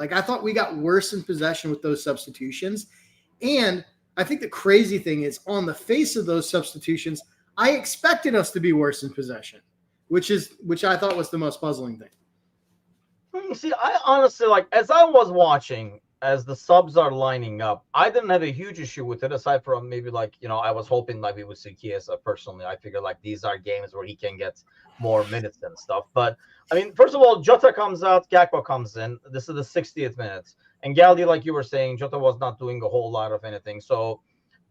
Like, I thought we got worse in possession with those substitutions. And I think the crazy thing is, on the face of those substitutions, I expected us to be worse in possession, which I thought was the most puzzling thing. See, I honestly, like, as I was watching, as the subs are lining up, I didn't have a huge issue with it, aside from maybe, like, I was hoping like we would see Chiesa personally. I figure like these are games where he can get more minutes and stuff. But I mean, first of all, Jota comes out, Gakpo comes in. This is the 60th minute. And Galdi, like you were saying, Jota was not doing a whole lot of anything. So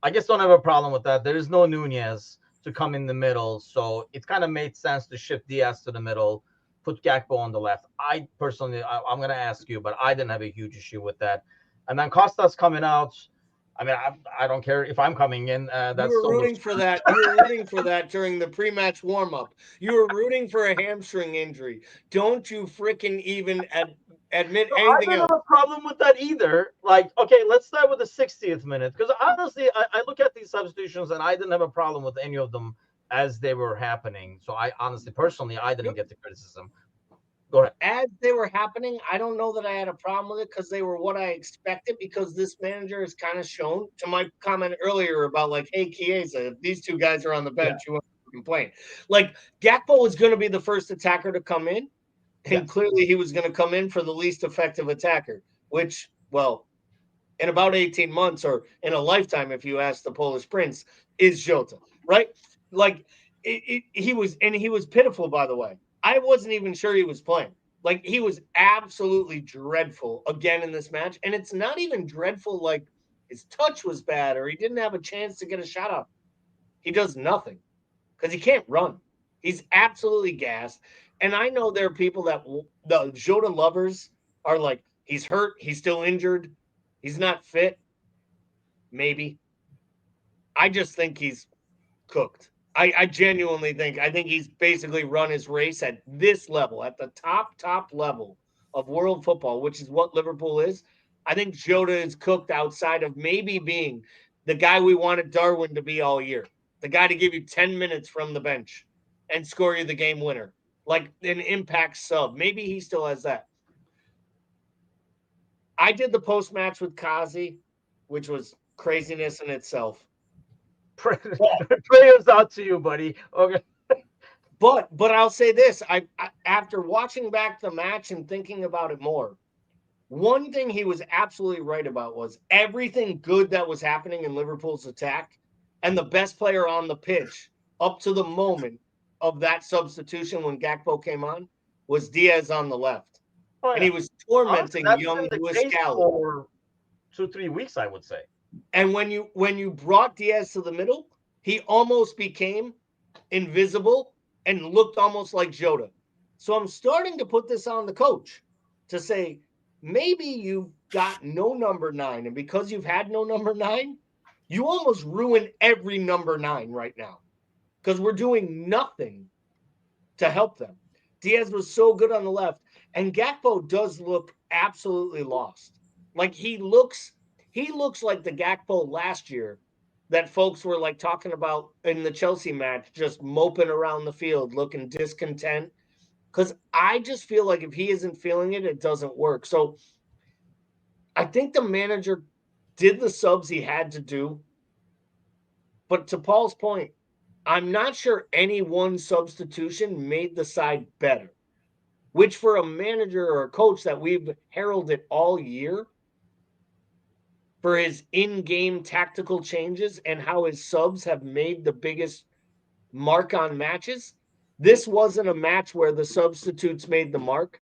I just don't have a problem with that. There is no Nunez to come in the middle. So it kind of made sense to shift Diaz to the middle, put Gakpo on the left. I personally, I'm going to ask you, but I didn't have a huge issue with that. And then Costa's coming out. I mean, I don't care if I'm coming in. That's you were rooting for that. You were rooting for that during the pre-match warm-up. You were rooting for a hamstring injury. Don't you freaking even admit anything else. I don't have a problem with that either. Like, okay, let's start with the 60th minute. Because honestly, I look at these substitutions and I didn't have a problem with any of them as they were happening. So I honestly, personally, I didn't get the criticism. Go ahead. As they were happening, I don't know that I had a problem with it because they were what I expected, because this manager has kind of shown, to my comment earlier about like, hey, Chiesa, if these two guys are on the bench, you won't complain. Like, Gakpo was going to be the first attacker to come in, and clearly he was going to come in for the least effective attacker, which, well, in about 18 months or in a lifetime, if you ask the Polish prince, is Jota, right? Like, he was pitiful, by the way. I wasn't even sure he was playing. Like, he was absolutely dreadful again in this match. And it's not even dreadful like his touch was bad or he didn't have a chance to get a shot up. He does nothing because he can't run. He's absolutely gassed. And I know there are people that the Jota lovers are like, he's hurt, he's still injured, he's not fit. Maybe. I just think he's cooked. I genuinely think he's basically run his race at this level, at the top level of world football, which is what Liverpool is. I think Jota is cooked outside of maybe being the guy we wanted Darwin to be all year, the guy to give you 10 minutes from the bench and score you the game winner, like an impact sub. Maybe he still has that. I did the post-match with Kazi, which was craziness in itself. Prayers out to you, buddy. Okay. But I'll say this. I after watching back the match and thinking about it more, one thing he was absolutely right about was everything good that was happening in Liverpool's attack, and the best player on the pitch up to the moment of that substitution when Gakpo came on was Diaz on the left. Oh, yeah. And he was tormenting young Luis Scally for 2-3 weeks, I would say. And when you brought Diaz to the middle, he almost became invisible and looked almost like Jota. So I'm starting to put this on the coach to say, maybe you've got no number 9. And because you've had no number 9, you almost ruin every number 9 right now because we're doing nothing to help them. Diaz was so good on the left. And Gakpo does look absolutely lost. Like, he looks like the Gakpo last year that folks were like talking about in the Chelsea match, just moping around the field, looking discontent. Because I just feel like if he isn't feeling it, it doesn't work. So I think the manager did the subs he had to do. But to Paul's point, I'm not sure any one substitution made the side better, which for a manager or a coach that we've heralded all year, for his in-game tactical changes and how his subs have made the biggest mark on matches, this wasn't a match where the substitutes made the mark.